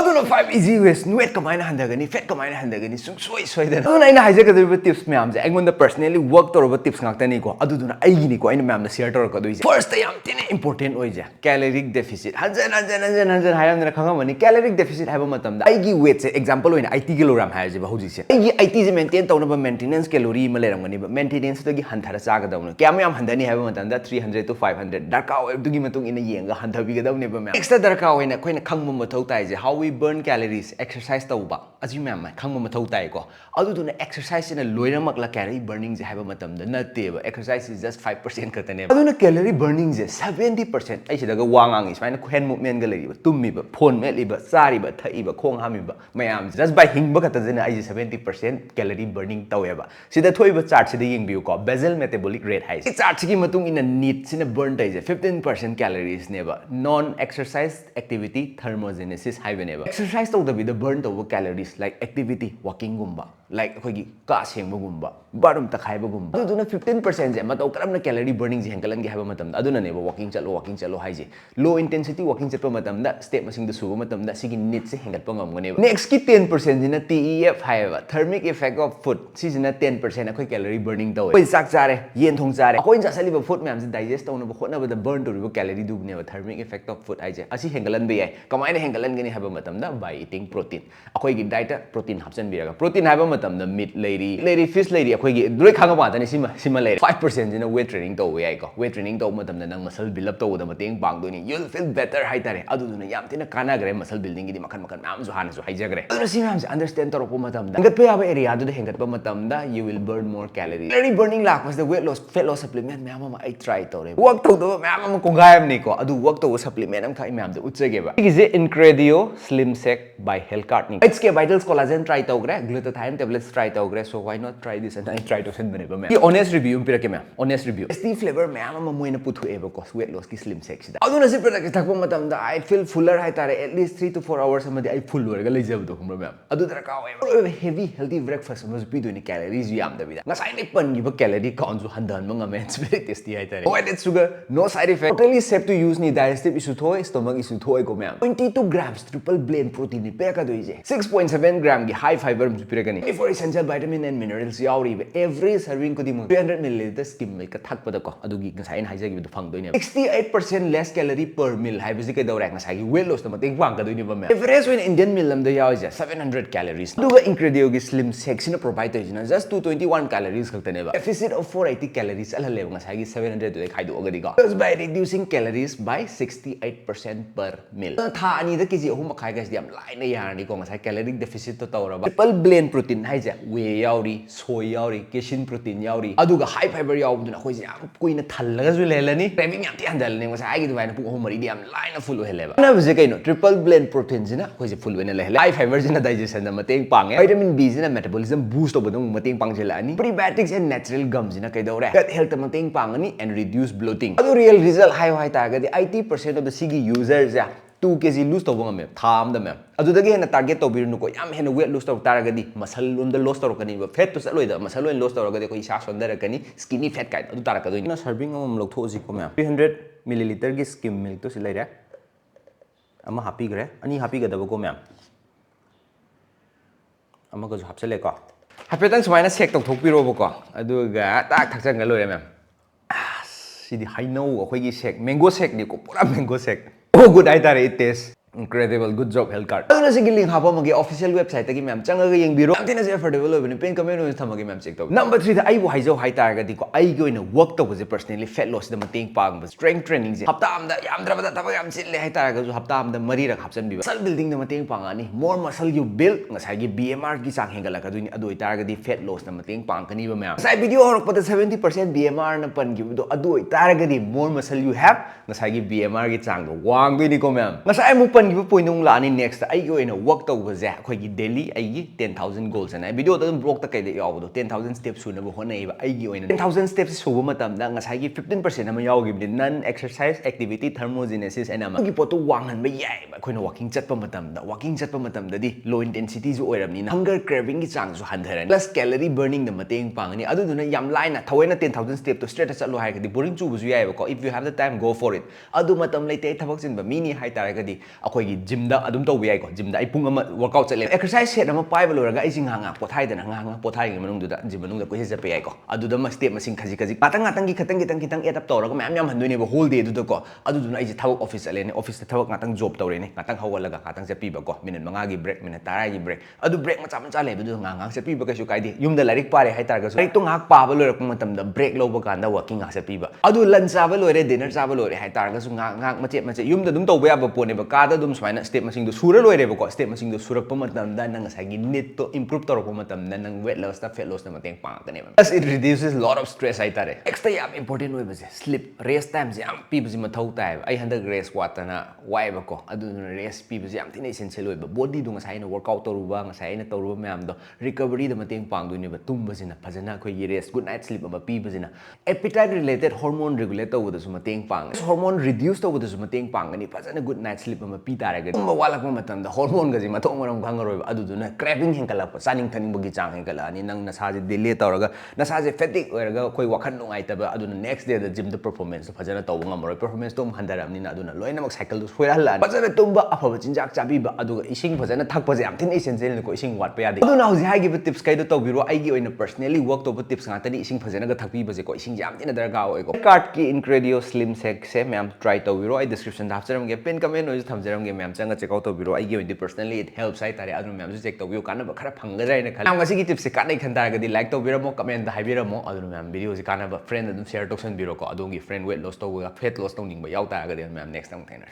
aduna 5 easy ways weight kamaina handagani fat kamaina handagani sungsoi soidana aduna aina haijagadiba tips mayam je aingonda personally work toroba tips ngaktani ko aduduna aigini ko aina mayam da share torokadoise first yam tine important oije caloric deficit hanjan hayamna khangamani caloric deficit haiba matamda aigi weight se example oina 80 kg haije ba hojise aigi 80 je maintain tawna maintenance calorie ma leramgani ba maintenance dagi hanthara chagadawna kyam yam handani haiba matamda 300 to 500 darka dugi matung ina yenga handhabi gadawne ba mayam extra darka oina koina khangmu mathau taije how we burn calories exercise tauba aji mayam khangmu mathau tai ko aduduna exercise ina loiramakla calorie burning je haiba matamda nateba exercise is just 5% katane aduna calorie burning je 70% ai sidaga wangang is fine hand movement ga leiba tummiba phone meliba sariba thaiba khong hamiba mayam just by hingba katazena ai 70% calorie burning taweba sida thoiba chart sida yengbiu ko basal metabolic rate hai I chart sigi matung ina need sina burn tai je 15% calories neba non exercise activity thermogenesis haibaneba exercise tawdabida burn tawba calories like activity walking gumba like akogi ka sengba gumba barum takhaiba gumba aduna 15% je matau karamna calorie burning je hengalan ge haiba matamda aduna neba walking chalo haije low intensity walking chatpa matamda step masing da suba matamda sigi need se hengatpa ngamganeba next ki 10% jina TEF haiba thermic effect of food sijina 10% akoi calorie burning tawe koi sak chare yen thong chare akoi jasaliba food mayam je digest tawna ba khotna ba burn to ribo calorie du neba thermic effect of food haije asi hengalan be yai kamaina hengalan gani haiba matamda by eating protein akoi gi diet protein hapsan biraga protein haiba matamda meat lady fish lady akoi gi doi khanga ba tani sima lady 5% jina weight training tawe yai ko weight training taw matamda nang muscle build up tawda mateng bangdoni you'll feel better haitare aduduna yam tina kana gre muscle building gi makan mayam ju hana ju haijagre aduna si mayam understand toropo matamda hengat pa yaba area adu hengat pa matamda you will burn more calories calorie burning lakwas the weight loss fat loss supplement mayam ma I try tore work tawda mayam ma kongayam ni ko adu work tawda supplement am khai mayam da utsage ba is incredio slim sec by Hellcart ni it's ke vitals collagen try tawgre glutathione tablets try tawgre so why not try this and I try to send bane ba mayam honest review pirake mayam honest review tasty flavor mayam ma moina puthu eba ko weight loss ki slim sec sida aduna si product thakpa matamda I feel fuller haitare at least 3 to 4 hours amadi I full oraga leijabdo khumra mayam adu dara ka oy heavy healthy breakfast mas pi doini calories yam da bida ngasai ni pan gi ba calorie count ju handan ma ngame very tasty haitare oh added sugar no side effect totally safe to use ni digestive issue thoi stomach issue thoi ko mayam 22 grams triple blend protein ni peka doije 6.7 gram gi high fiber mu piragani for essential vitamin and minerals yauri every serving ko dimu 300 ml skim milk ka thakpa da ko adugi ngasai in haijagi bi phang doine 68% less calorie per meal haibisi ke dawra ngasai gi weight loss ta mateng pang ka doine ba mayam average when Indian meal lam da yauje 700 calories duga ingredient gi slim section provide toina just 221 calories khaktane ba deficit of 480 calories alhale ngasai gi 700 do khaido agadi ga just by reducing calories by 68% per meal tha ani da kg ahum khai ga yam laina yarani ko ngasai caloric deficit to tawra ba triple blend protein haija whey yauri soy yauri casein protein yauri aduga high fiber yauduna khoi yam kuina thallaga ju lelani craving yam ti handalni ngasai gi dubaina pu ahum mari di yam laina full heleba na bje kaino triple blend protein jina khoi je full wena lehla high fiber jina digestion da mateng pange vitamin B jina metabolism boost obodong mateng pangjelani prebiotics and natural gums jina kai dawra gut health mateng pangani and reduce bloating adu real result high high ta ga 80% of the sigi users ja 2 kg lose to bangam tham da mem adudagi hena target to biru ko yam hena weight lose to taragadi muscle lum da loss to kani fat to saloi da muscle loin loss to ragadi ko isa sondara kani skinny fat kai adu tarakadu na serving am lok tho ji ko mem 300 ml gi skim milk to silaira ama happy gre ani happy ga da ko mem ama ko hapsale ko hapetang sumaina check to thokpiro ba ko aduga tak thakchang ga loire mem sidi hainau akhoi gi shake mango shake ni ko pura mango shake oh good I tare it taste incredible good job Hellcart aduna sigi link hapa magi official website tagi ma'am changaga yengbiro amtina se affordable obini pen comment on thamagi ma'am check to number 3 da ai bu haijau hai targa di ko ai gi oina work to je personally fat loss da mateng pang ba strength training je hapta amda yam drabada tabag yam chille hai targa ju hapta amda mari rak hapsan bi muscle building da mateng pang ani more muscle you build ngasai gi BMR gi chang hengala ka duini adu targa di fat loss da mateng pang kani ba ma'am sai video horok pada 70% BMR na pan gi do adu targa di more muscle you have ngasai gi BMR gi chang do wang duini ko ma'am ngasai mu pan gi point nung la ni next ai gi oina work to ba ja khoi gi daily ai gi 10000 goals na video da blog ta kai da yaw do 10000 steps su na bo honai ba ai gi oina 10000 steps su bo matam da ngasai gi 15% ama yaw gi non exercise activity thermogenesis and ama gi poto wangan ba yai ba khoina walking chat pa matam da di low intensity ju oiram ni hunger craving gi chang su handharan plus calorie burning da mateng pang ni adu duna yam line thawaina 10000 step to straight chalo hai ga di boring chu bu ju yai ba ko if you have the time go for it adu matam leite thabak chin ba mini hai tara ga di ꯑꯩꯈꯣꯏꯒꯤ ꯖꯤꯝꯗ ꯑꯗꯨꯝ ꯇꯧꯕ ꯌꯥꯏꯀꯣ ꯖꯤꯝꯗ ꯑꯩ ꯄꯨꯡ ꯑꯃ workout ꯆꯠꯂꯦ exercise set ꯑꯃ ꯄꯥꯏꯕ ꯂꯣꯏꯔꯒ ꯑꯩꯁꯤ ꯉꯥꯏꯍꯥꯛ ꯄꯣꯊꯥꯏꯗꯅ ꯉꯥꯏꯍꯥꯛ ꯄꯣꯊꯥꯔꯤꯉꯩ ꯃꯅꯨꯡꯗꯨꯗ ꯖꯤꯝ ꯃꯅꯨꯡꯗ ꯀꯣꯏꯆꯠ ꯆꯠꯄ ꯌꯥꯏꯀꯣ ꯑꯗꯨꯗ ꯁ꯭ꯇꯦꯞ ꯃꯁꯤꯡ ꯈꯖꯤꯛ ꯈꯖꯤꯛ ꯉꯥꯛꯇꯪꯒꯤ ꯈꯤꯇꯪ ꯑꯦꯗ ꯑꯞ ꯇꯧꯔꯒ ꯃꯌꯥꯝ ꯌꯥꯝꯍꯟꯗꯣꯏꯅꯦꯕ ꯍꯣꯜ ꯗꯦ ꯑꯗꯨꯗꯀꯣ ꯑꯗꯨꯗꯨꯅ ꯑꯩꯁꯦ ꯊꯕꯛ ꯑꯣꯐꯤꯁ ꯆꯠꯂꯦꯅꯦ ꯑꯣꯐꯤꯁꯇ ꯊꯕꯛ ꯉꯥꯛꯇꯪ ꯖꯣꯕ ꯇꯧꯔꯦꯅꯦ ꯉꯥꯛꯇꯪ ꯍꯧꯒꯠꯂꯒ ꯉꯥꯛꯇꯪ ꯆꯠꯄꯤꯕꯀꯣ ꯃꯤꯅꯤꯠ 5ꯒꯤ ꯕ꯭ꯔꯦꯛ ꯃꯤꯅꯤꯠ 10ꯒꯤ ꯕ꯭ꯔꯦꯛ ꯑꯗꯨ ꯕ꯭ꯔꯦꯛ ꯃꯆꯥ ꯂꯩꯕꯗꯨ ꯉꯥꯏꯍꯥꯛ ꯆꯠꯄꯤꯕ ꯀꯩꯁꯨ ꯀꯥꯏꯗꯦ ꯌꯨꯝꯗ ꯂꯥꯏꯔꯤꯛ ꯄꯥꯔꯦ ꯍꯥꯏꯇꯥꯔꯒꯁꯨ ꯂꯥꯏꯔꯤꯛꯇꯣ ꯉꯥꯏꯍꯥꯛ ꯄꯥꯕ ꯂꯣꯏꯔꯛꯄ ꯃꯇꯝꯗ ꯕ꯭ꯔꯦꯛ ꯂꯧꯕ ꯀꯥꯟꯗ ꯋꯥꯀꯤꯡ ꯉꯥꯏꯍꯥꯛ ꯆꯠꯄꯤꯕ ꯑꯗꯨ ꯂꯟꯆ ꯆꯥꯕ ꯂꯣꯏꯔꯦ ꯗꯤꯅꯔ ꯆꯥꯕ ꯂꯣꯏꯔꯦ ꯍꯥꯏꯇꯥꯔꯒꯁꯨ ꯉꯥꯏꯍꯥꯛ ꯃꯆꯦꯠ ꯌꯨꯝꯗ ꯑꯗꯨꯝ ꯇꯧꯕ ꯌꯥꯕ ꯄꯣꯠꯅꯦꯕ ꯀꯥꯗ ꯑꯗꯨꯝ ꯁꯨꯃꯥꯏꯅ ꯁ꯭ꯇꯦꯞ ꯃꯁꯤꯡꯗꯣ ꯁꯨꯔ ꯂꯣꯏꯔꯦꯕꯀꯣ ꯁ꯭ꯇꯦꯞ ꯃꯁꯤꯡꯗꯣ ꯁꯨꯔꯛꯄ ꯃꯇꯝꯗ ꯅꯪ ꯉꯁꯥꯏꯒꯤ ꯅꯤꯠꯇꯣ ꯏꯝꯄ꯭ꯔꯨꯞ ꯇꯧꯔꯛꯄ ꯃꯇꯝꯗ ꯅꯪ ꯋꯦꯠ ꯂꯣꯁꯇ ꯐꯦꯠ ꯂꯣꯁꯇ ꯃꯇꯦꯡ ꯄꯥꯡꯉꯛꯀꯅꯦꯕ ꯄ꯭ꯂꯁ ꯏꯠ ꯔꯤꯗ꯭ꯌꯨꯁꯦꯁ ꯂꯣꯠ ꯑꯣꯐ ꯁ꯭ꯇ꯭ꯔꯦꯁ ꯍꯥꯏꯇꯥꯔꯦ ꯅꯦꯛꯁꯇ ꯌꯥꯝ ꯏꯝꯄꯣꯔꯇꯦꯟ ꯑꯣꯏꯕꯁꯦ ꯁ꯭ꯂꯤꯞ ꯔꯦꯁ ꯇꯥꯏꯝꯁꯦ ꯌꯥꯝ ꯄꯤꯕꯁꯤ ꯃꯊꯧ ꯇꯥꯏꯌꯦꯕ ꯑꯩ ꯍꯟꯗꯛ ꯔꯦꯁ ꯋꯥꯠꯇꯅ ꯋꯥꯏꯑꯦꯕꯀꯣ ꯑꯗꯨꯗꯨꯅ ꯔꯦꯁ ꯄꯤꯕꯁꯦ ꯌꯥꯝ ꯊꯤꯅ ꯏꯁꯦꯟꯁꯤꯌꯦꯜ ꯑꯣꯏꯕ ꯕꯣꯗꯤꯗꯣ ꯉꯁꯥꯏ ꯑꯩꯅ ꯋꯥꯔꯛꯑꯥꯎꯠ ꯇꯧꯔꯨꯕ ꯉꯁꯥꯏ ꯑꯩꯅ ꯇꯧꯔꯨꯕ ꯃꯌꯥꯝꯗꯣ ꯔꯤꯀꯕꯔꯤꯗ ꯃꯇꯦꯡ ꯄꯥꯡꯗꯣꯏꯅꯦꯕ ꯇꯨꯝꯕꯁꯤꯅ ꯐꯖꯅ ꯑꯩꯈꯣꯏꯒꯤ ꯔꯦꯁ ꯒꯨꯗ ꯅꯥꯏꯠ ꯁ꯭ꯂꯤꯞ ꯑꯃ ꯄꯤꯕꯁꯤꯅ ꯑꯦꯄꯤꯇꯥꯏꯠ ꯔꯤꯂꯦꯇꯦꯠ ꯍꯣꯔꯃꯣꯟ ꯔꯤꯒꯨꯂꯦꯠ ꯇꯧꯕꯗꯁꯨ ꯃꯇꯦꯡ ꯄꯥꯡꯉꯦ ꯍꯣꯔꯃꯣꯟ ꯔꯤꯗ꯭ꯌꯨꯁ ꯇꯧꯕꯗꯁꯨ ꯃꯇꯦꯡ ꯄꯥꯡꯒꯅꯤ ꯐꯖꯅ ꯒꯨꯗ ꯅꯥꯏꯠ ꯁ꯭ꯂꯤꯞ ꯑꯃ ꯄꯤ ꯇꯥꯔꯒꯗꯤ ꯇꯨꯝꯕ ꯋꯥꯠꯂꯛꯄ ꯃꯇꯝꯗ ꯍꯣꯔꯃꯣꯟꯒꯁꯦ ꯃꯊꯣꯡ ꯃꯔꯝ ꯈꯪꯉꯔꯣꯏꯕ ꯑꯗꯨꯗꯨꯅ ꯀ꯭ꯔꯦꯚꯤꯡ ꯍꯦꯟꯒꯠꯂꯛꯄ ꯆꯥꯅꯤꯡ ꯊꯛꯅꯤꯡꯕꯒꯤ ꯆꯥꯡ ꯍꯦꯟꯒꯠꯂꯛꯑꯅꯤ ꯅꯪ ꯅꯁꯥꯁꯦ ꯗꯤꯂꯦ ꯇꯧꯔꯒ ꯅꯁꯥꯁꯦ ꯐꯦꯇꯤꯛ ꯑꯣꯏꯔꯒ ꯑꯩꯈꯣꯏ ꯋꯥꯈꯜ ꯅꯨꯡꯉꯥꯏꯇꯕ ꯑꯗꯨꯅ ꯅꯦꯛꯁ ꯗꯦꯗ ꯖꯤꯝꯗ ꯄꯔꯐꯣꯔꯃꯦꯟꯁꯇꯣ ꯐꯖꯅ ꯇꯧꯕ ꯉꯝꯃꯔꯣꯏ ꯄꯔꯐꯣꯔꯃꯦꯟꯁꯇꯣ ꯑꯃꯨꯛ ꯍꯟꯊꯔꯛꯑꯕꯅꯤꯅ ꯑꯗꯨꯅ ꯂꯣꯏꯅꯃꯛ ꯁꯥꯏꯀꯜꯗꯣ ꯁꯣꯏꯔꯍꯜꯂꯛꯑꯅꯤ ꯐꯖꯅ ꯇꯨꯝꯕ ꯑꯐꯕ ꯆꯤꯟꯖꯥꯛ ꯆꯥꯕꯤꯕ ꯑꯗꯨꯒ ꯏꯁꯤꯡ ꯐꯖꯅ ꯊꯛꯄꯁꯦ ꯌꯥꯝ ꯊꯤꯅ ꯏꯁꯦꯟꯁꯤꯌꯦꯜꯅꯤꯀꯣ ꯏꯁꯤꯡ ꯋꯥꯠꯄ ꯌꯥꯗꯦ ꯑꯗꯨꯅ ꯍꯧꯖꯤꯛ ꯍꯥꯏꯈꯤꯕ ꯇꯤꯞꯁ ꯀꯩꯗꯣ ꯇꯧꯕꯤꯔꯣ ꯑꯩꯒꯤ ꯑꯣꯏꯅ ꯄꯔꯁꯅꯦꯜꯂꯤ ꯋꯔꯛ ꯇꯧꯕ ꯇꯤꯞꯁ ꯉꯥꯛꯇꯅꯤ ꯏꯁꯤꯡ ꯐꯖꯅꯒ ꯊꯛꯄꯤꯕꯁꯦꯀꯣ ꯏꯁꯤꯡꯁꯦ ꯌꯥꯝ ꯊꯤꯅ ꯗꯔꯀꯥꯔ ꯑꯣꯏꯀꯣ ꯀꯥꯔꯠꯀꯤ ꯏꯟꯀ꯭ꯔꯦꯗꯤꯑꯣ ꯁ꯭ꯂꯤꯝ ꯁꯦꯛꯁꯦ ꯃꯌꯥꯝ ꯇ꯭ꯔꯥꯏ ꯇꯧꯕꯤꯔꯣ ꯑꯩ ꯗꯤꯁꯀ꯭ꯔꯤꯞꯁꯟꯗ ꯍꯥꯞꯆꯔꯝꯒꯦ ꯄꯤꯟ ꯀꯃꯦꯟ ꯑꯣꯏꯁꯨ ꯊꯝꯖꯔꯝꯒꯦ ꯃꯌꯥꯝ ꯆꯪꯉ ꯆꯦꯛ ꯑꯥꯎꯠ ꯇꯧꯕꯤꯔꯣ ꯑꯩꯒꯤ ꯑꯣꯏꯅꯗꯤ ꯄꯔꯁꯅꯦꯜꯂꯤ ꯏꯠ ꯍꯦꯜꯞꯁ ꯍꯥꯏꯇꯥꯔꯦ ꯑꯗꯨꯅ ꯃꯌꯥꯝꯁꯨ ꯆꯦꯛ ꯇꯧꯕꯤꯌꯨ ꯀꯥꯟꯅꯕ ꯈꯔ ꯐꯪꯒꯗ꯭ꯔꯥ ꯍꯥꯏꯅ ꯈꯜꯂꯤ ꯃꯌꯥꯝ ꯉꯁꯤꯒꯤ ꯇꯤꯞꯁꯦ ꯀꯥꯟꯅꯩ ꯈꯟ ꯇꯥꯔꯒꯗꯤ ꯂꯥꯏꯛ ꯇꯧꯕꯤꯔꯝꯃꯣ ꯀꯃꯦꯟꯇ ꯍꯥꯏꯕꯤꯔꯝꯃꯣ ꯑꯗꯨꯅ ꯃꯌꯥꯝ ꯚꯤꯗꯤꯑꯣꯁꯤ ꯀꯥꯟꯅꯕ ꯐ꯭ꯔꯦꯟꯗ ꯑꯗꯨꯝ ꯁꯦꯌꯔ ꯇꯧꯁꯟꯕꯤꯔꯣꯀꯣ ꯑꯗꯣꯝꯒꯤ ꯐ꯭ꯔꯦꯟ ꯋꯦꯠ ꯂꯣꯁ ꯇꯧꯕ ꯐꯦꯠ ꯂꯣꯁ ꯇꯧꯅꯤꯡꯕ ꯌꯥꯎ ꯇꯥꯔꯒꯗꯤ ꯃꯌꯥꯝ ꯅꯦꯛꯁꯇ ꯑꯃꯨꯛ ꯊꯦꯡꯅꯔꯁꯤ